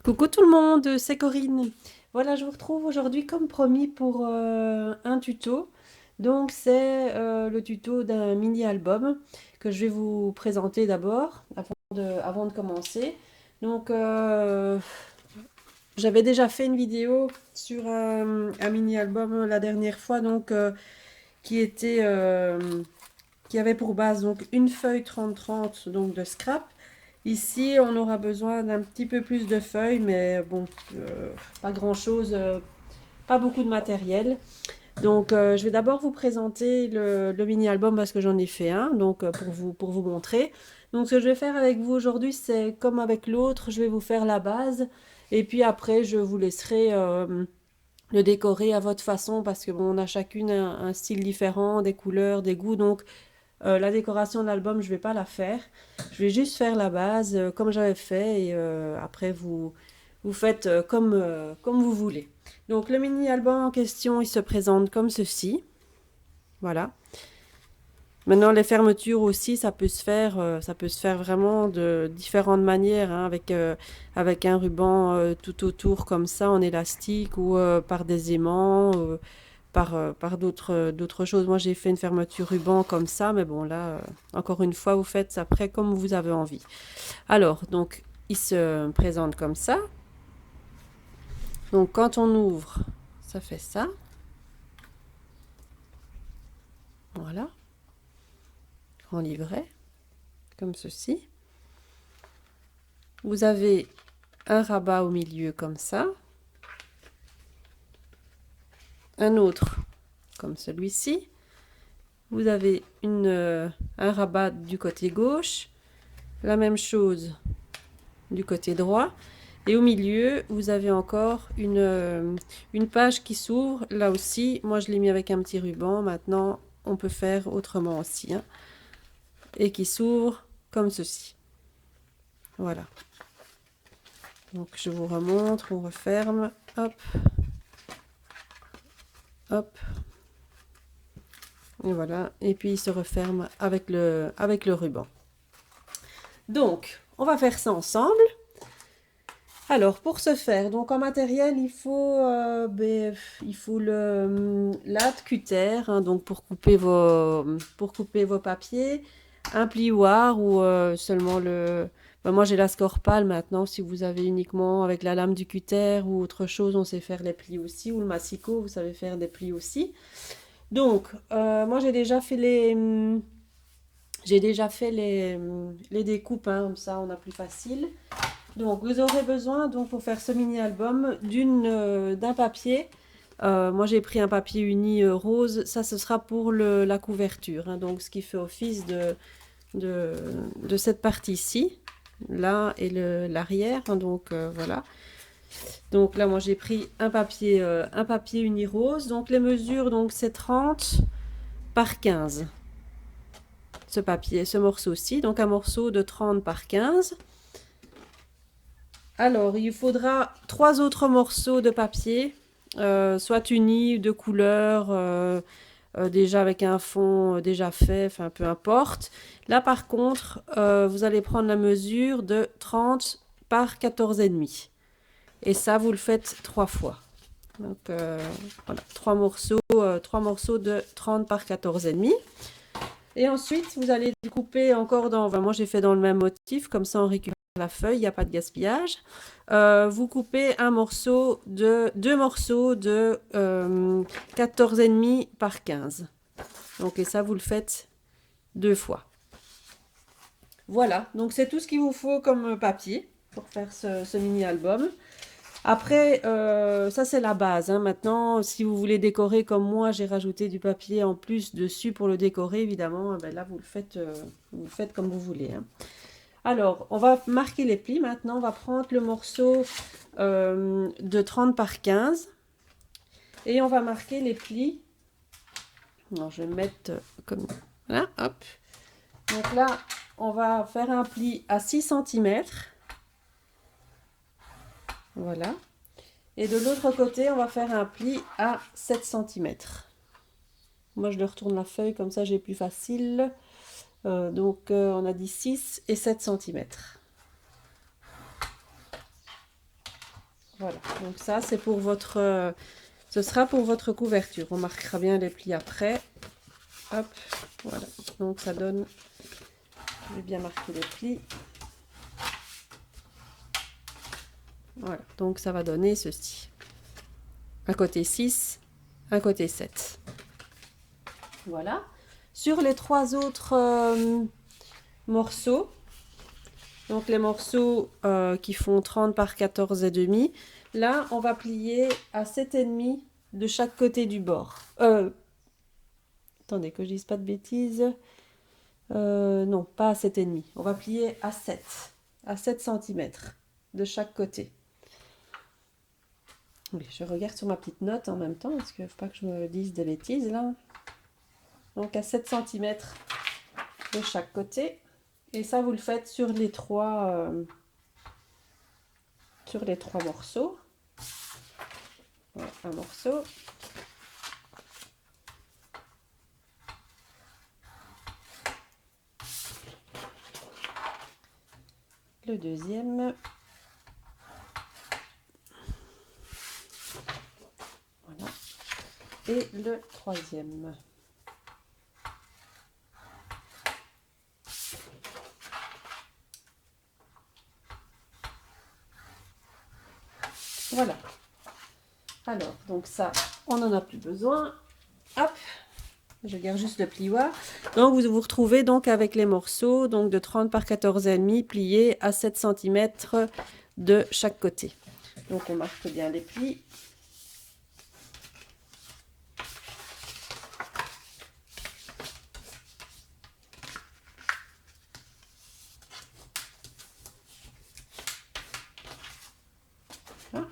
Coucou tout le monde, c'est Corinne. Voilà, je vous retrouve aujourd'hui comme promis pour un tuto. Donc c'est le tuto d'un mini-album que je vais vous présenter d'abord avant de commencer. Donc j'avais déjà fait une vidéo sur un mini-album la dernière fois qui était qui avait pour base donc une feuille 30-30 donc de scrap. Ici, on aura besoin d'un petit peu plus de feuilles, mais bon, pas grand-chose, pas beaucoup de matériel. Donc, je vais d'abord vous présenter le mini-album parce que j'en ai fait un, donc pour vous montrer. Donc, ce que je vais faire avec vous aujourd'hui, c'est comme avec l'autre, je vais vous faire la base. Et puis après, je vous laisserai le décorer à votre façon parce que bon, on a chacune un style différent, des couleurs, des goûts. Donc, la décoration de l'album, je vais pas la faire. Je vais juste faire la base comme j'avais fait et après vous faites comme vous voulez. Donc le mini-album en question, il se présente comme ceci. Voilà. Maintenant les fermetures aussi, ça peut se faire vraiment de différentes manières, hein, avec un ruban tout autour comme ça en élastique ou par des aimants. Par d'autres choses. Moi, j'ai fait une fermeture ruban comme ça, mais bon, là, encore une fois, vous faites après comme vous avez envie. Alors, donc, il se présente comme ça. Donc, quand on ouvre, ça fait ça. Voilà, grand livret, comme ceci. Vous avez un rabat au milieu comme ça. Un autre comme celui-ci. Vous avez un rabat du côté gauche. La même chose du côté droit. Et au milieu, vous avez encore une page qui s'ouvre. Là aussi, moi je l'ai mis avec un petit ruban. Maintenant, on peut faire autrement aussi, hein. Et qui s'ouvre comme ceci. Voilà. Donc je vous remontre, on referme. Hop. Hop. Et voilà. Et puis il se referme avec le ruban. Donc, on va faire ça ensemble. Alors, pour ce faire, donc en matériel, il faut l'hâte cutter, hein, donc pour couper vos papiers, un plioir ou seulement moi, j'ai la Scorpal maintenant. Si vous avez uniquement avec la lame du cutter ou autre chose, on sait faire les plis aussi. Ou le massicot, vous savez faire des plis aussi. Donc, moi, j'ai déjà fait les découpes, hein, comme ça, on a plus facile. Donc, vous aurez besoin, donc, pour faire ce mini-album, d'un papier. Moi, j'ai pris un papier uni rose. Ça, ce sera pour la couverture, hein, donc, ce qui fait office de, de cette partie-ci, là, et l'arrière. Hein, donc, voilà. Donc, là, moi, j'ai pris un papier uni rose. Donc, les mesures, donc, c'est 30 par 15. Ce papier, ce morceau-ci. Donc, un morceau de 30 par 15. Alors, il faudra 3 autres morceaux de papier, soit unis, de couleur, déjà avec un fond déjà fait, enfin peu importe. Là, par contre, vous allez prendre la mesure de 30 par 14,5. Et ça, vous le faites 3 fois. Donc, voilà, 3 morceaux de 30 par 14,5. Et ensuite, vous allez découper encore enfin, moi j'ai fait dans le même motif, comme ça on récupère la feuille, il n'y a pas de gaspillage. Vous coupez deux morceaux de 14,5 par 15. Donc, et ça, vous le faites 2 fois. Voilà, donc c'est tout ce qu'il vous faut comme papier pour faire ce mini-album. Après, ça c'est la base, hein. Maintenant, si vous voulez décorer comme moi, j'ai rajouté du papier en plus dessus pour le décorer, évidemment. Ben là, vous le faites comme vous voulez, hein. Alors, on va marquer les plis. Maintenant, on va prendre le morceau de 30 par 15 et on va marquer les plis. Alors, je vais mettre comme là, hop. Donc là, on va faire un pli à 6 cm. Voilà. Et de l'autre côté, on va faire un pli à 7 cm. Moi, je le retourne la feuille, comme ça, j'ai plus facile. On a dit 6 et 7 cm. Voilà, donc ça c'est pour votre... ce sera pour votre couverture. On marquera bien les plis après. Hop, voilà. Donc ça donne... Je vais bien marquer les plis. Voilà, donc ça va donner ceci. Un côté 6, un côté 7. Voilà. Sur les 3 autres morceaux, donc les morceaux qui font 30 par 14 et demi, là on va plier à 7,5 de chaque côté du bord. Attendez que je dise pas de bêtises. Non, pas à 7,5. On va plier à 7 cm de chaque côté. Oui, je regarde sur ma petite note en même temps, parce qu'il ne faut pas que je me dise des bêtises là. Donc à 7 cm de chaque côté. Et ça, vous le faites sur les 3 morceaux. Voilà, un morceau. Le deuxième. Voilà. Et le troisième. Voilà. Alors, donc ça, on n'en a plus besoin. Hop, je garde juste le plioir. Donc, vous vous retrouvez donc avec les morceaux donc de 30 par 14,5 pliés à 7 cm de chaque côté. Donc, on marque bien les plis. Voilà.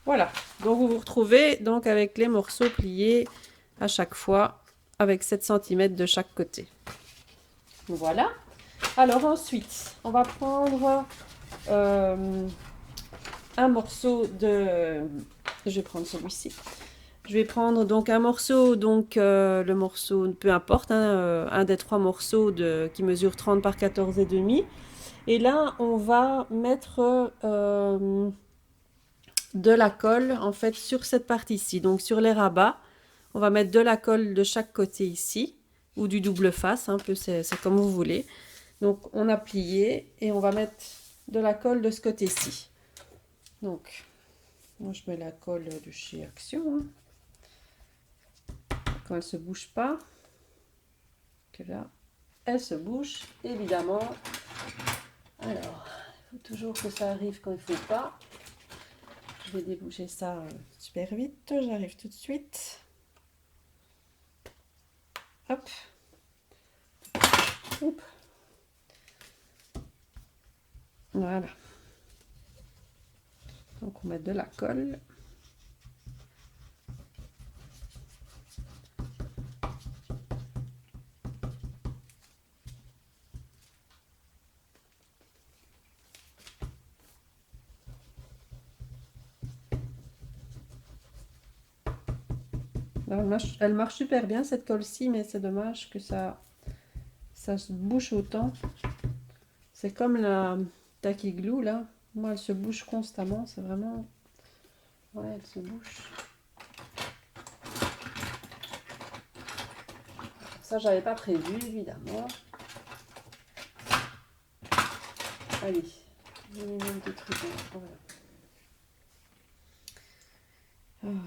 Voilà, donc vous vous retrouvez donc avec les morceaux pliés à chaque fois avec 7 cm de chaque côté. Voilà. Alors ensuite, on va prendre un morceau de... Je vais prendre celui-ci. Je vais prendre donc un morceau, donc le morceau, peu importe, hein, un des 3 morceaux qui mesure 30 par 14,5. Et là, on va mettre... de la colle en fait sur cette partie-ci, donc sur les rabats on va mettre de la colle de chaque côté ici ou du double face, un peu c'est comme vous voulez. Donc on a plié et on va mettre de la colle de ce côté-ci. Donc moi je mets la colle de chez Action, hein. Quand elle se bouge pas, que là elle se bouge évidemment. Alors il faut toujours que ça arrive quand il faut pas. Je vais déboucher ça super vite, j'arrive tout de suite. Hop. Oup. Voilà. Donc on met de la colle. Elle marche super bien cette colle-ci, mais c'est dommage que ça se bouche autant. C'est comme la Tacky Glue là. Moi, elle se bouge constamment. C'est vraiment... Ouais, elle se bouche. Ça, j'avais pas prévu, évidemment. Allez, je vais mettre des trucs. Voilà. Oh là là.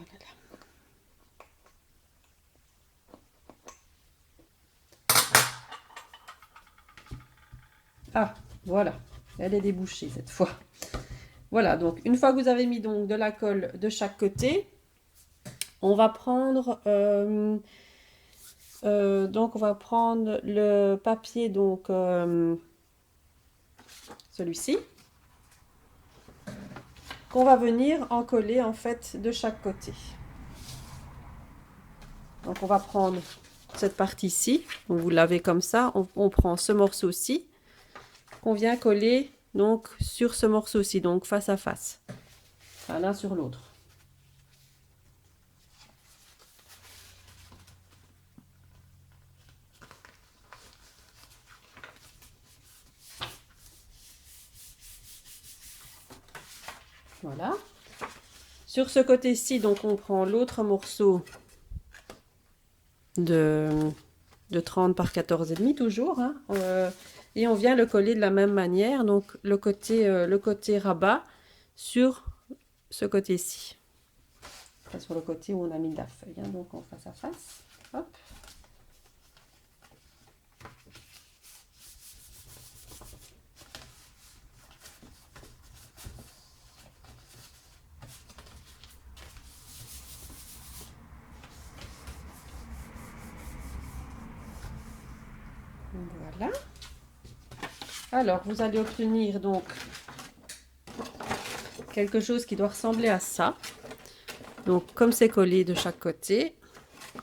Ah, voilà, elle est débouchée cette fois. Voilà, donc une fois que vous avez mis donc de la colle de chaque côté, on va prendre donc on va prendre le papier, donc celui-ci, qu'on va venir en coller en fait de chaque côté. Donc on va prendre cette partie-ci, vous l'avez comme ça, on prend ce morceau-ci. qu'on vient coller donc sur ce morceau-ci, donc face à face, enfin, l'un sur l'autre. Voilà. Sur ce côté-ci, donc on prend l'autre morceau de 30 par 14,5 toujours, hein, et on vient le coller de la même manière, donc le côté rabat sur ce côté-ci, enfin, sur le côté où on a mis de la feuille, hein, donc en face à face. Hop. Voilà. Alors, vous allez obtenir donc quelque chose qui doit ressembler à ça. Donc, comme c'est collé de chaque côté,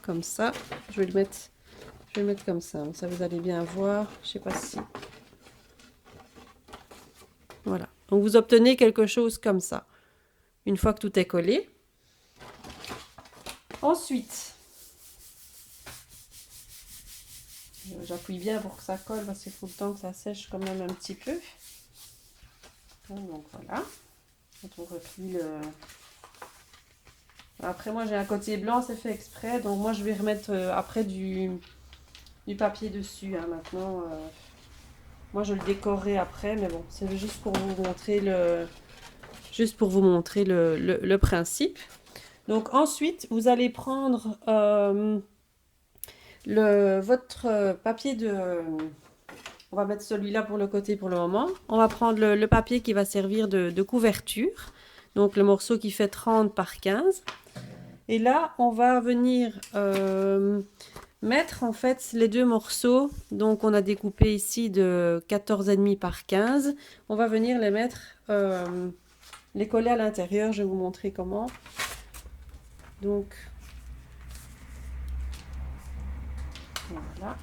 comme ça, je vais le mettre comme ça. Ça, vous allez bien voir. Je sais pas si. Voilà. Donc, vous obtenez quelque chose comme ça. Une fois que tout est collé. Ensuite, j'appuie bien pour que ça colle parce qu'il faut le temps que ça sèche quand même un petit peu. Donc voilà. Quand on replie le... Après moi j'ai un côté blanc, c'est fait exprès. Donc moi je vais remettre après du papier dessus. Hein, maintenant, moi je le décorerai après. Mais bon, c'est juste pour vous montrer le principe. Donc ensuite, vous allez prendre votre papier de... On va mettre celui-là pour le côté pour le moment. On va prendre le papier qui va servir de couverture. Donc le morceau qui fait 30 par 15. Et là, on va venir mettre en fait les deux morceaux. Donc on a découpé ici de 14,5 par 15. On va venir les mettre, les coller à l'intérieur. Je vais vous montrer comment. Donc voilà.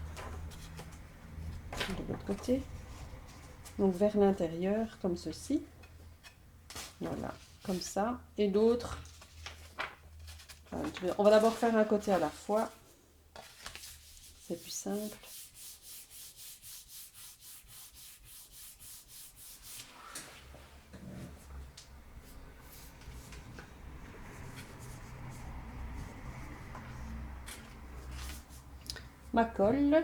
De l'autre côté. Donc vers l'intérieur, comme ceci. Voilà, comme ça. Et l'autre, on va d'abord faire un côté à la fois. C'est plus simple. Ma colle.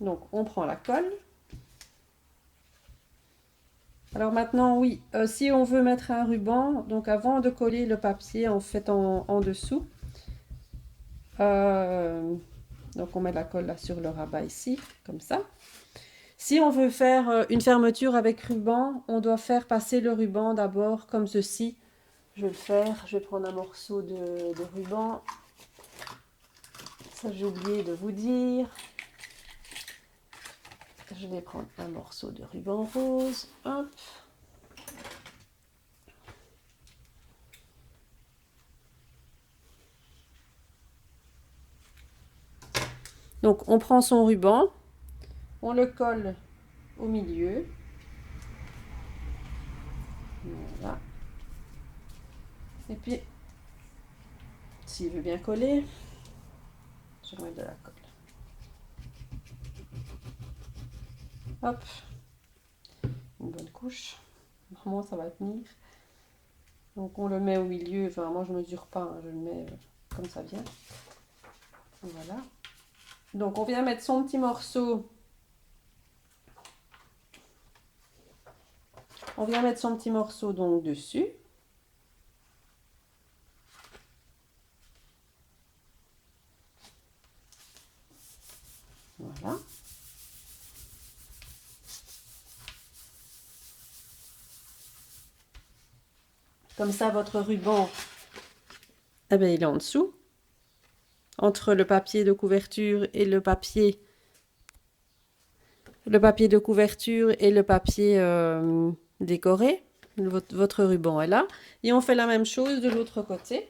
Donc on prend la colle. Alors maintenant, oui, si on veut mettre un ruban, donc avant de coller le papier en fait en dessous, donc on met la colle là sur le rabat ici, comme ça. Si on veut faire une fermeture avec ruban, on doit faire passer le ruban d'abord comme ceci. Je vais le faire, je vais prendre un morceau de ruban. Ça j'ai oublié de vous dire. Je vais prendre un morceau de ruban rose. Hop. Donc on prend son ruban, on le colle au milieu. Voilà. Et puis, s'il veut bien coller, je vais mettre de la colle. Hop. Une bonne couche. Normalement ça va tenir. Donc on le met au milieu. Enfin moi je ne mesure pas, hein, je le mets comme ça vient. Voilà. Donc on vient mettre son petit morceau. On vient mettre son petit morceau donc dessus. Voilà. Comme ça votre ruban, eh bien, il est en dessous. Entre le papier de couverture et le papier de couverture et le papier décoré. Votre ruban est là. Et on fait la même chose de l'autre côté.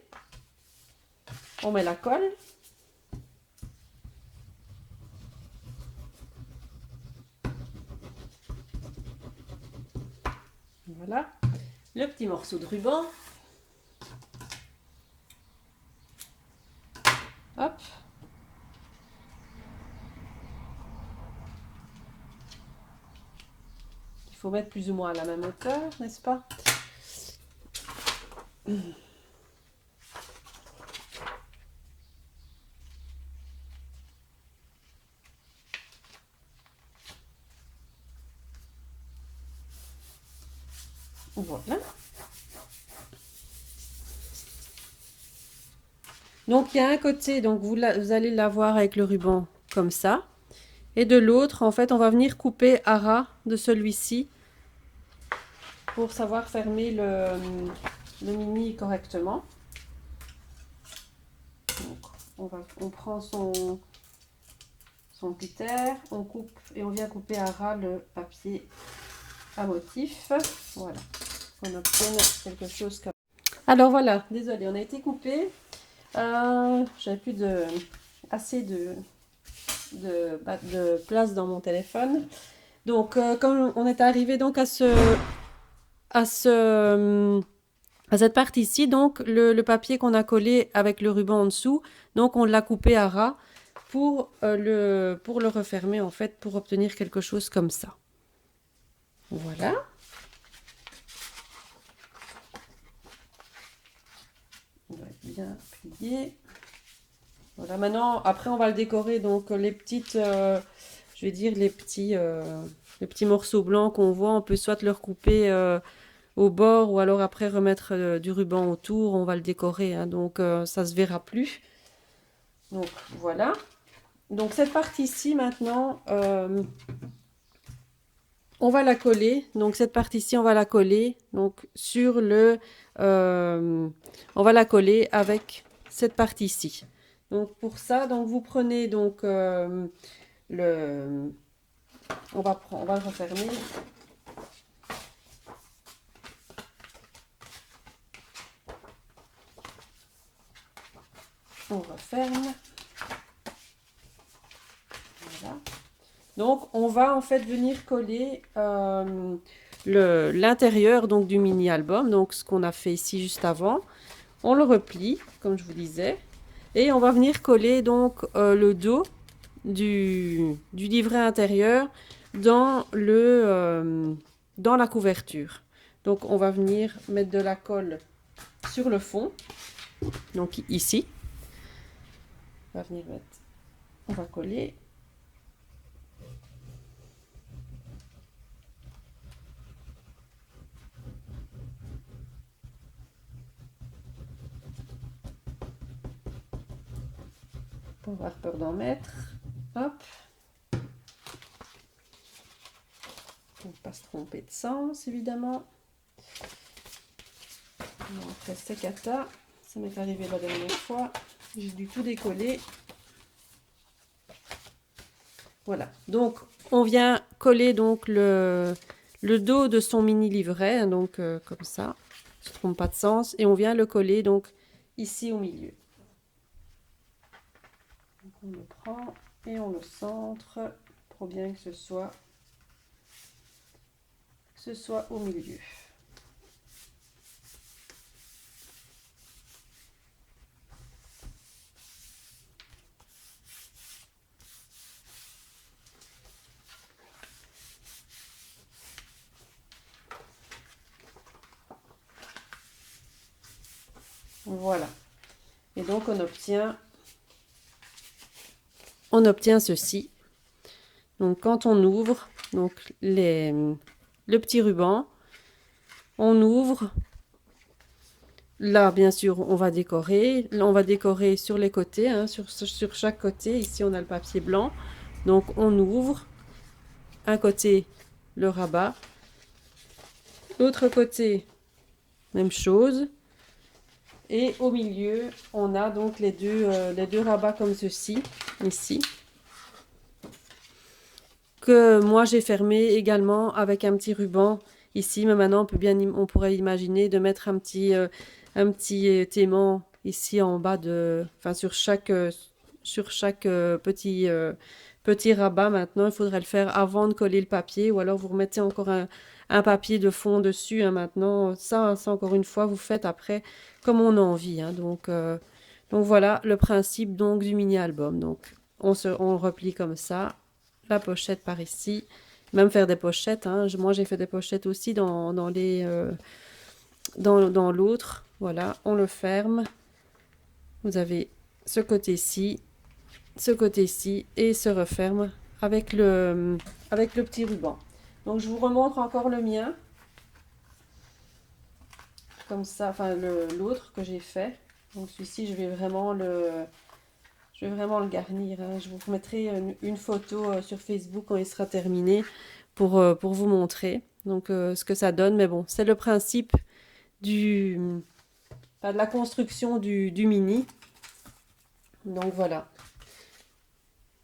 On met la colle. Voilà, le petit morceau de ruban. Hop. Il faut mettre plus ou moins à la même hauteur, n'est-ce pas? Voilà. Donc il y a un côté, donc vous allez l'avoir avec le ruban comme ça. Et de l'autre, en fait, on va venir couper à ras de celui-ci pour savoir fermer le mini correctement. Donc, on prend son cutter, on coupe et on vient couper à ras le papier à motif. Voilà, on obtienne quelque chose comme... Alors voilà, désolé, on a été coupé. J'avais plus assez de place dans mon téléphone. Donc, comme on est arrivé donc à cette partie-ci, donc le papier qu'on a collé avec le ruban en dessous, donc on l'a coupé à ras pour le refermer en fait, pour obtenir quelque chose comme ça. Voilà. On va être bien plié. Voilà, maintenant, après on va le décorer, donc les petites, je vais dire les petits morceaux blancs qu'on voit, on peut soit le recouper au bord ou alors après remettre du ruban autour, on va le décorer, hein, donc ça se verra plus. Donc voilà. Donc cette partie-ci maintenant, on va la coller. Donc cette partie-ci, on va la coller donc sur on va la coller avec cette partie-ci. Donc pour ça, donc vous prenez donc on va le refermer. On referme. Voilà. Donc on va en fait venir coller l'intérieur donc du mini album, donc ce qu'on a fait ici juste avant. On le replie comme je vous disais et on va venir coller donc le dos du livret intérieur dans dans la couverture. Donc on va venir mettre de la colle sur le fond, donc ici. On va venir mettre, on va coller. Pour avoir peur d'en mettre. Hop. Pour ne pas se tromper de sens, évidemment. Après secata, ça m'est arrivé la dernière fois. J'ai dû tout décoller. Voilà. Donc, on vient coller donc le dos de son mini livret, donc comme ça. Je ne trompe pas de sens. Et on vient le coller donc ici au milieu. Donc, on le prend et on le centre pour bien que ce soit au milieu. Voilà. Et donc on obtient ceci. Donc quand on ouvre donc le petit ruban, on ouvre. Là, bien sûr, on va décorer. Là, on va décorer sur les côtés, hein, sur chaque côté. Ici, on a le papier blanc. Donc, on ouvre. Un côté, le rabat. L'autre côté, même chose. Et au milieu, on a donc les deux rabats comme ceci, ici. Que moi, j'ai fermé également avec un petit ruban ici. Mais maintenant, on pourrait imaginer de mettre un petit aimant ici en bas sur chaque petit petit rabat maintenant. Il faudrait le faire avant de coller le papier ou alors vous remettez encore un papier de fond dessus hein, maintenant. Ça, encore une fois, vous faites après comme on a envie. Hein. Donc voilà le principe donc du mini-album. Donc on le replie comme ça. La pochette par ici. Même faire des pochettes. Hein. Moi, j'ai fait des pochettes aussi dans l'autre. Voilà, on le ferme. Vous avez ce côté-ci, ce côté-ci et se referme avec le petit ruban. Donc, je vous remontre encore le mien. Comme ça, enfin l'autre que j'ai fait. Donc, celui-ci, je vais vraiment le garnir. Hein. Je vous mettrai une photo sur Facebook quand il sera terminé pour vous montrer donc ce que ça donne. Mais bon, c'est le principe du, de la construction du mini. Donc voilà,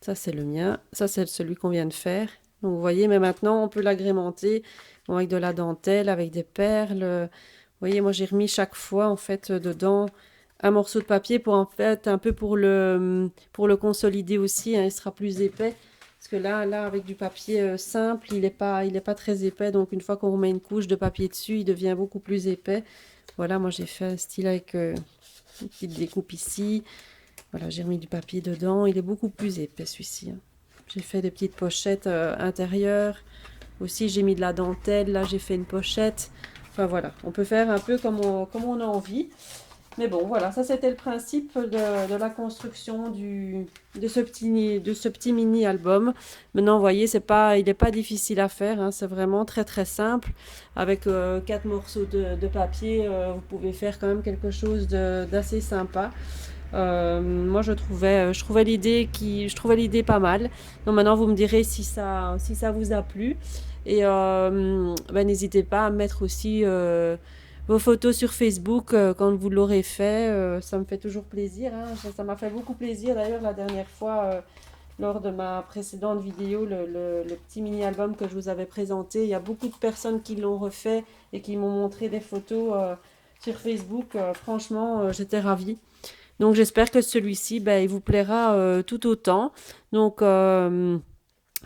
ça c'est le mien, ça c'est celui qu'on vient de faire. Donc vous voyez, mais maintenant on peut l'agrémenter bon, avec de la dentelle, avec des perles. Vous voyez, moi j'ai remis chaque fois en fait dedans un morceau de papier pour en fait un peu pour le consolider aussi. Hein, il sera plus épais. Parce que là avec du papier simple, il est pas très épais. Donc une fois qu'on remet une couche de papier dessus, il devient beaucoup plus épais. Voilà, moi j'ai fait un style avec une petite découpe ici. Voilà, j'ai remis du papier dedans. Il est beaucoup plus épais celui-ci. Hein. J'ai fait des petites pochettes intérieures. Aussi, j'ai mis de la dentelle. Là, j'ai fait une pochette. Enfin voilà, on peut faire un peu comme on a envie. Mais bon, voilà, ça c'était le principe de la construction de ce petit mini-album. Maintenant, vous voyez, il n'est pas difficile à faire, hein, c'est vraiment très très simple. Avec 4 morceaux de papier, vous pouvez faire quand même quelque chose d'assez sympa. Moi, je trouvais je trouvais l'idée pas mal. Donc maintenant, vous me direz si ça vous a plu. Et ben, n'hésitez pas à mettre aussi vos photos sur Facebook quand vous l'aurez fait. Ça me fait toujours plaisir. Hein. Ça m'a fait beaucoup plaisir d'ailleurs la dernière fois lors de ma précédente vidéo, le petit mini-album que je vous avais présenté. Il y a beaucoup de personnes qui l'ont refait et qui m'ont montré des photos sur Facebook. Franchement, j'étais ravie. Donc j'espère que celui-ci, ben, il vous plaira tout autant. Donc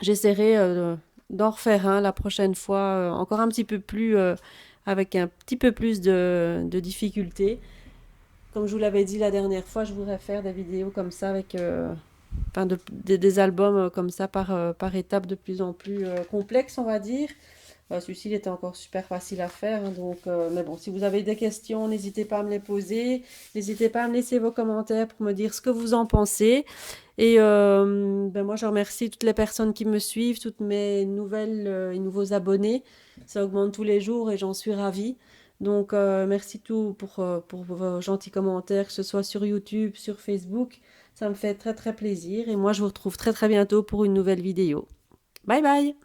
j'essaierai d'en refaire un la prochaine fois, encore un petit peu plus, avec un petit peu plus de difficulté. Comme je vous l'avais dit la dernière fois, je voudrais faire des vidéos comme ça avec enfin des albums comme ça par étapes de plus en plus complexes, on va dire. Celui-ci, il était encore super facile à faire. Hein, donc, mais bon, si vous avez des questions, n'hésitez pas à me les poser. N'hésitez pas à me laisser vos commentaires pour me dire ce que vous en pensez. Et ben moi, je remercie toutes les personnes qui me suivent, toutes mes nouvelles et nouveaux abonnés. Ça augmente tous les jours et j'en suis ravie. Donc, merci tout pour vos gentils commentaires, que ce soit sur YouTube, sur Facebook. Ça me fait très très plaisir. Et moi, je vous retrouve très très bientôt pour une nouvelle vidéo. Bye bye!